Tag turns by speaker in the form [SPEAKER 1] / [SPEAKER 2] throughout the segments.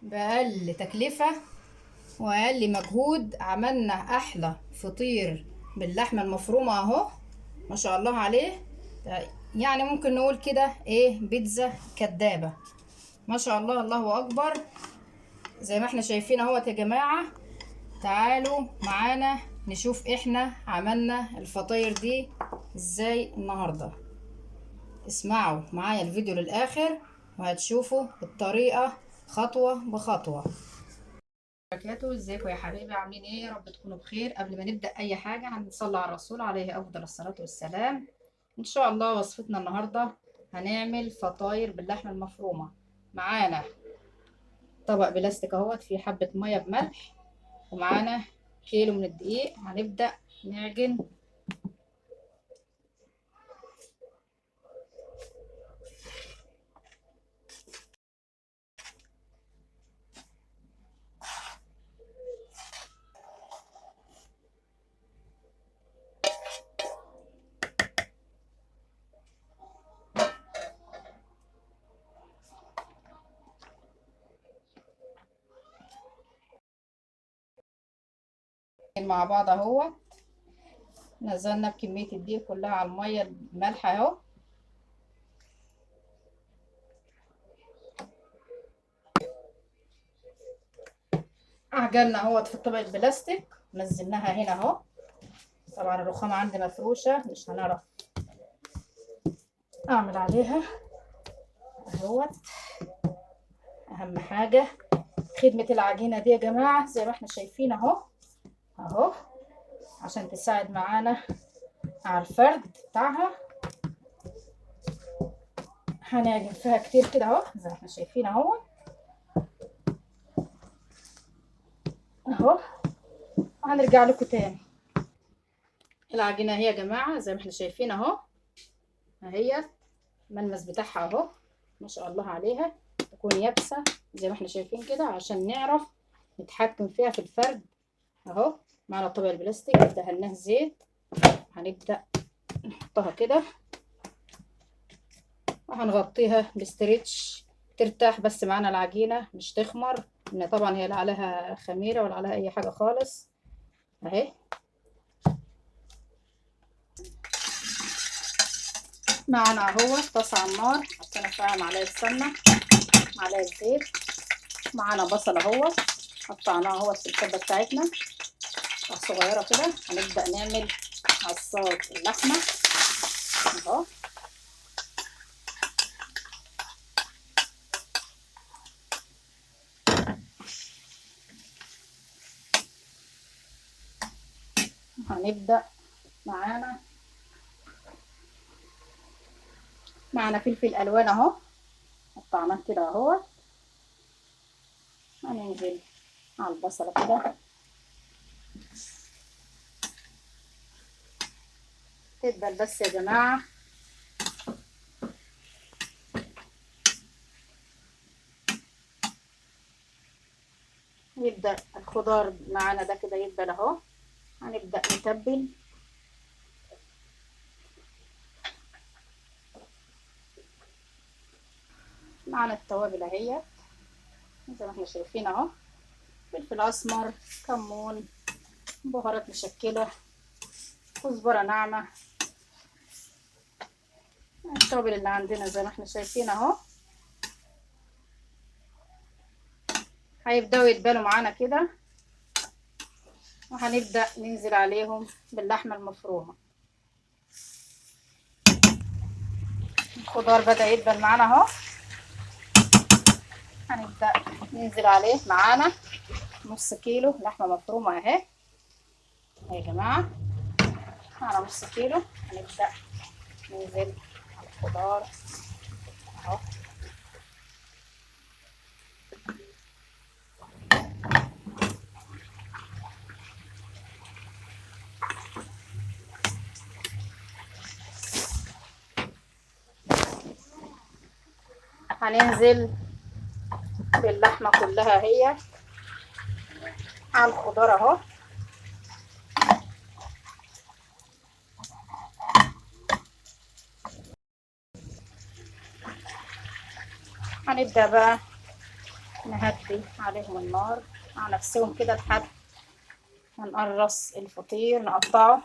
[SPEAKER 1] بأقل تكلفة وأقل مجهود عملنا أحلى فطير باللحمة المفرومة أهو. ما شاء الله عليه. يعني ممكن نقول كده إيه، بيتزا كدابة. ما شاء الله، الله أكبر. زي ما احنا شايفين اهوت يا جماعة. تعالوا معانا نشوف احنا عملنا الفطاير دي ازاي النهاردة. اسمعوا معايا الفيديو للآخر وهتشوفوا الطريقة خطوة بخطوة. بركاته، ازيكم يا حبايبي؟ عاملين ايه؟ يا رب تكونوا بخير. قبل ما نبدأ اي حاجة هنصلي على الرسول عليه افضل الصلاة والسلام. ان شاء الله وصفتنا النهاردة هنعمل فطاير باللحمة المفرومة. معانا طبق بلاستيك اهوت فيه حبة مية بملح، ومعانا كيلو من الدقيق. هنبدأ نعجن. مع بعض اهو. نزلنا بكمية الدقيق كلها على المية المالحة اهو. عجلنا اهوت في الطبق البلاستيك، نزلناها هنا اهو. طبعا الرخامة عندي مفروشة مش هنعرف اعمل عليها اهوت. اهم حاجة خدمة العجينة دي يا جماعة، زي ما احنا شايفين اهو اهو، عشان تساعد معانا على الفرد بتاعها. هنعجن فيها كتير كده اهو زي ما احنا شايفين اهو اهو. وهنرجع لكم تاني. العجينة اهي يا جماعة زي ما احنا شايفين اهو اهي. الملمس بتاعها اهو ما شاء الله عليها. تكون يابسة زي ما احنا شايفين كده عشان نعرف نتحكم فيها في الفرد اهو. معنا طبق البلاستيك دهناه زيت. هنبدأ نحطها كده وهنغطيها بستريتش ترتاح بس معانا العجينة مش تخمر، ان طبعا هي لا عليها خميرة ولا عليها اي حاجة خالص اهي. معنا اهو طاسة على النار، حطينا فيها معلقة سمنة معلقة زيت. معانا بصل اهو قطعناه اهو في الكبة بتاعتنا صغيرة كده. هنبدأ نعمل عصاج اللحمة اهو. هنبدأ معانا فلفل الوان اهو قطعناه كده اهو. هننزل على البصلة كده تدبل بس يا جماعة. يبدأ الخضار معانا ده كده يدبل اهو. هنبدأ نتبل. معانا التوابل اهي زي ما احنا شايفين اهو. فلفل اسمر، كمون، بهارات مشكلة، كزبرة ناعمة. التوابل اللي عندنا زي ما احنا شايفين اهو. هيبدأوا يتبالوا معانا كده وهنبدأ ننزل عليهم باللحمة المفرومة. الخضار بدأ يدبل معانا اهو. هنبدأ ننزل عليه معانا نص كيلو لحمة مفرومة اهي يا جماعة. معانا نص كيلو. هنبدأ ننزل على الخضار اهو. هننزل باللحمة كلها هي على الخضار اهو. هنبدأ بقى نهدي عليهم النار مع نفسهم كده لحد ما نقرص الفطير نقطعه،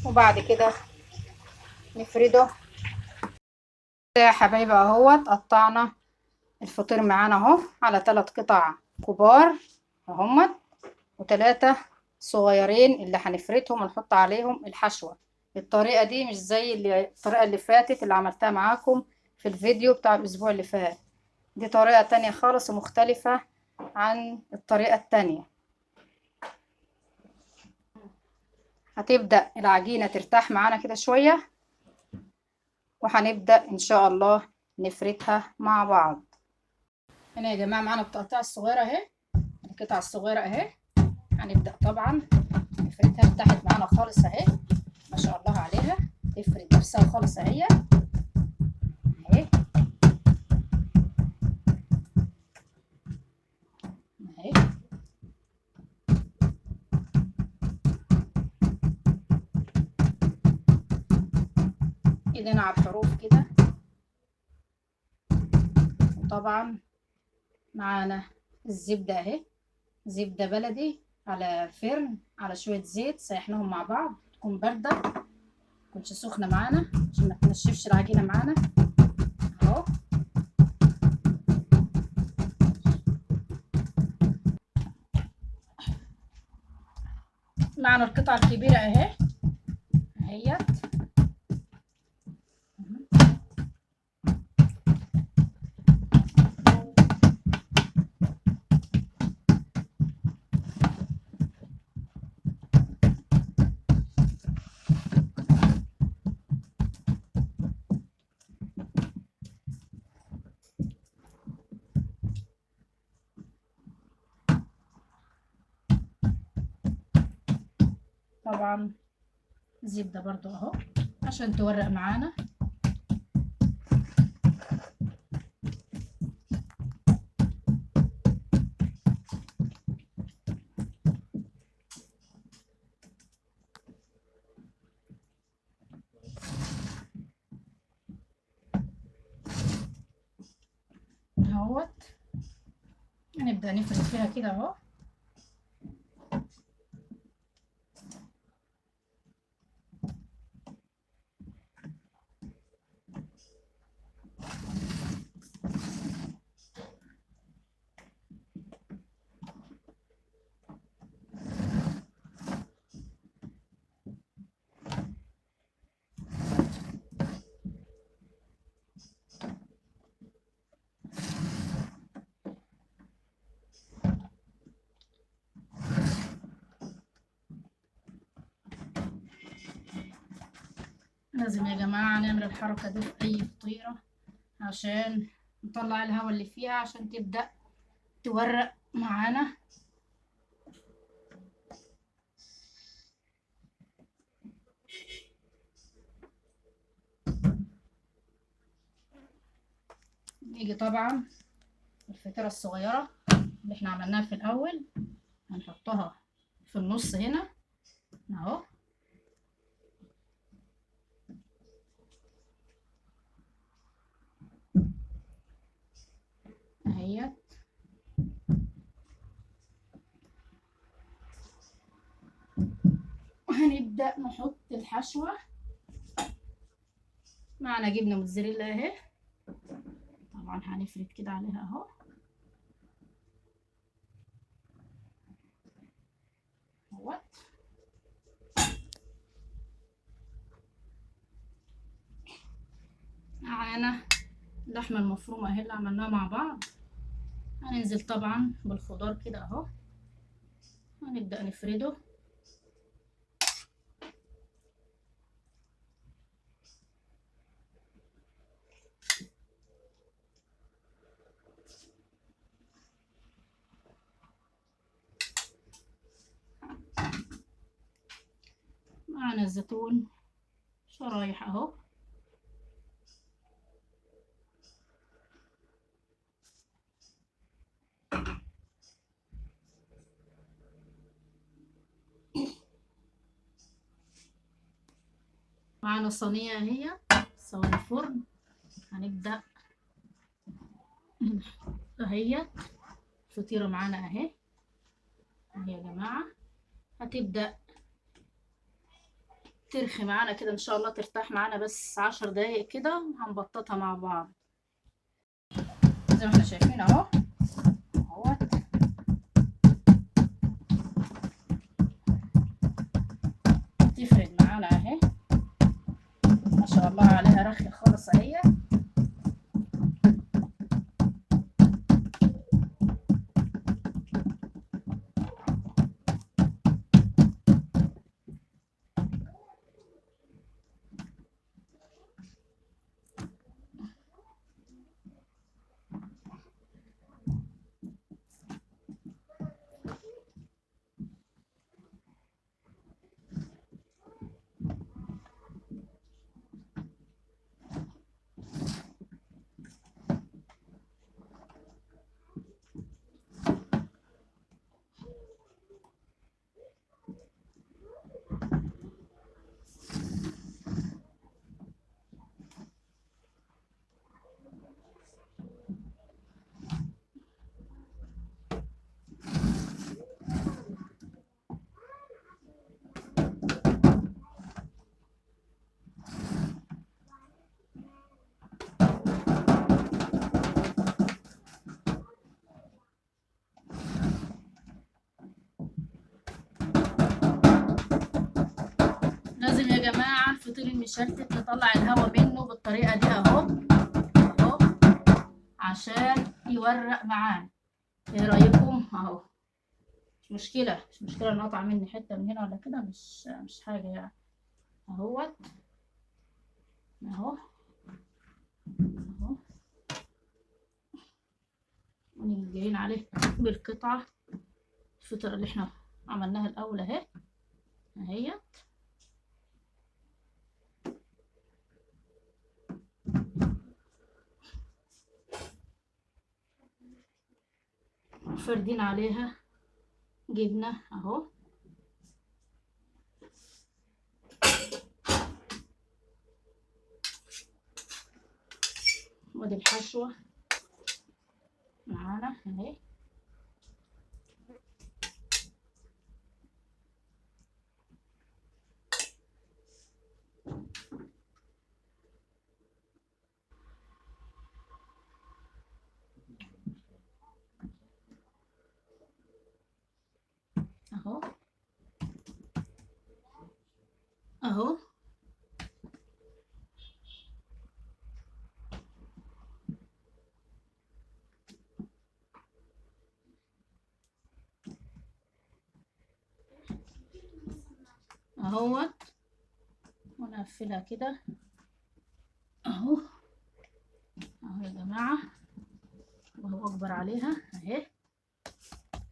[SPEAKER 1] وبعد كده نفرده. يا حبايبي اهوت قطعنا الفطير معانا اهو على 3 قطع كبار اهمت، و3 صغيرين اللي هنفردهم ونحط عليهم الحشوة. الطريقة دي مش زي الطريقة اللي فاتت اللي عملتها معاكم في الفيديو بتاع الاسبوع اللي فات. دي طريقة تانية خالص ومختلفة عن الطريقة التانية. هتبدأ العجينة ترتاح معانا كده شوية، وهنبدأ ان شاء الله نفردها مع بعض. هنا يا جماعة معانا التقطيع الصغيرة اهي، القطع الصغيرة اهي. هنبدأ طبعا نفردها، ارتاحت معانا خالص اهي ما شاء الله عليها، تفرد نفسها خالص اهي اهي اهي. ايدينا على الحروف كده. وطبعا معانا الزبدة اهي، زبدة بلدي على فرن على شوية زيت سيحناهم مع بعض، تكون باردة متكونش سخنة معانا عشان ما تنشفش العجينة معانا اهو. معانا القطعة الكبيرة اهي اهيت. طبعا زبدة برضو اهو عشان تورق معانا. اهوت هنبدأ نفرد فيها كده اهو. لازم يا جماعة نعمل الحركة دي في أي فطيرة عشان نطلع الهواء اللي فيها عشان تبدأ تورق معانا. نيجي طبعا الفطيرة الصغيرة اللي احنا عملناها في الأول هنحطها في النص هنا اهو اهيت. وهنبدأ نحط الحشوة. معنا جبنة موتزاريلا اهي، طبعا هنفرد كده عليها اهو اهوت. معانا اللحمة المفرومة اهي اللي عملناها مع بعض. هننزل طبعا بالخضار كده اهو، هنبدأ نفرده. معانا الزيتون شرايح اهو. معانا صينية اهي صواني فرن، هنبدأ اهي الفطيرة معانا اهي يا جماعة. هتبدأ ترخي معانا كده ان شاء الله، ترتاح معانا بس 10 دقايق كده وهنبططها مع بعض زي ما احنا شايفين اهو. اهوت تفرد معانا اهي ما شاء الله عليها، رخية خالص اهي. لازم يا جماعة الفطير المشلتت نطلع الهواء منه بالطريقة دي اهو اهو عشان يورق معانا. ايه رأيكم؟ اهو مش مشكلة ان اقطع مني حتة من هنا ولا كده، مش حاجة يعني. اهوت اهو اهو ونيجي جايين عليه بالقطعة الفطيرة اللي احنا عملناها الاول اهي اهي. فردين عليها جبنة اهو. وادي الحشوة معانا اهي. اهو اهو اهوت ونقفلها كده اهو اهو يا جماعة. الله اكبر عليها اهي.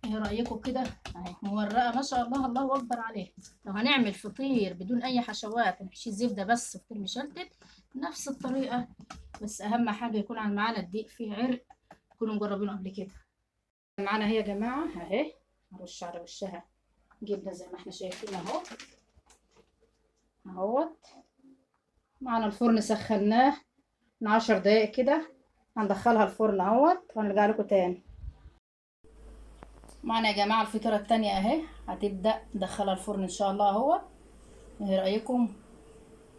[SPEAKER 1] ايه رأيكم كده؟ اهي مورقة ما شاء الله، الله اكبر عليها. لو هنعمل فطير بدون اي حشوات هنحشي زبدة بس، فطير مشلتت نفس الطريقة، بس اهم حاجة يكون معانا الدقيق فيه عرق، كلوا مجربينه قبل كده. معانا اهي يا جماعة اهي. نرش على وشها جبنة زي ما احنا شايفين اهو اهوت. معانا الفرن سخناه من 10 دقايق كده، هندخلها الفرن اهوت وهنرجع لكم تاني. معنا يا جماعة الفطيرة التانية اهي، هتبدأ ندخلها الفرن ان شاء الله اهو. ايه رأيكم؟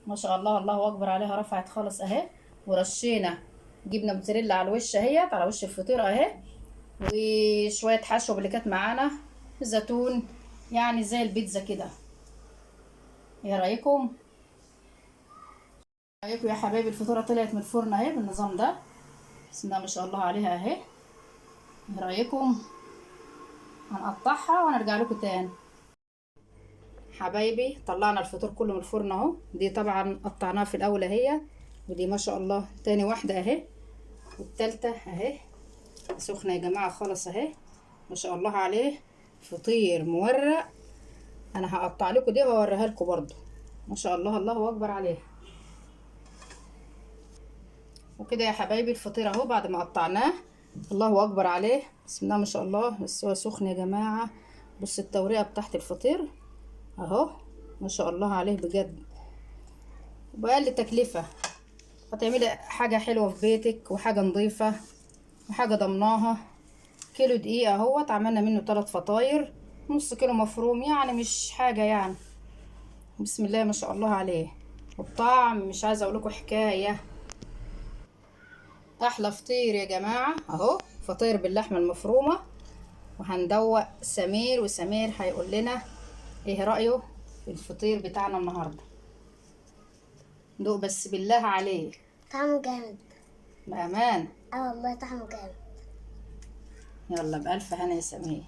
[SPEAKER 1] ما شاء الله الله اكبر عليها، رفعت خالص اهي. ورشينا جبنة موتزاريلا على الوش اهيت، على وش الفطيرة اهي، وشوية حشو اللي كانت معانا زيتون، يعني زي البيتزا كده. ايه رأيكم؟ رأيكم يا حبايبي؟ الفطيرة طلعت من الفرن اهي بالنظام ده، بسم الله ما شاء الله عليها اهي. ايه رأيكم؟ هنقطعها ونرجع لكم تاني. حبايبي طلعنا الفطور كله من الفرن اهو. دي طبعا قطعناها في الاول اهي، ودي ما شاء الله تاني واحده اهي، والتالتة اهي سخنه يا جماعه خالص اهي. ما شاء الله عليه فطير مورق. انا هقطع لكم دي وهوريها لكم برضو. ما شاء الله الله اكبر عليه. وكده يا حبايبي الفطير اهو بعد ما قطعناه، الله اكبر عليه بسم الله ما شاء الله. بس هو سخن يا جماعه. بص التوريقه بتاعت الفطير اهو ما شاء الله عليه بجد، وبأقل تكلفة هتعملي حاجة حلوة في بيتك وحاجة نظيفة. وحاجة ضمناها. كيلو دقيق اهوت، عملنا منه 3 فطاير، نص كيلو مفروم، يعني مش حاجة يعني. بسم الله ما شاء الله عليه. والطعم مش عايزة اقولكوا حكاية. احلى فطير يا جماعة اهو، فطير باللحمة المفرومة. وهندوق سمير، وسمير هيقول لنا ايه رأيه في الفطير بتاعنا النهاردة. دوق بس بالله عليك.
[SPEAKER 2] طعمه جامد
[SPEAKER 1] بأمان.
[SPEAKER 2] اه والله طعمه جامد.
[SPEAKER 1] يلا بألف هنا يا سمير.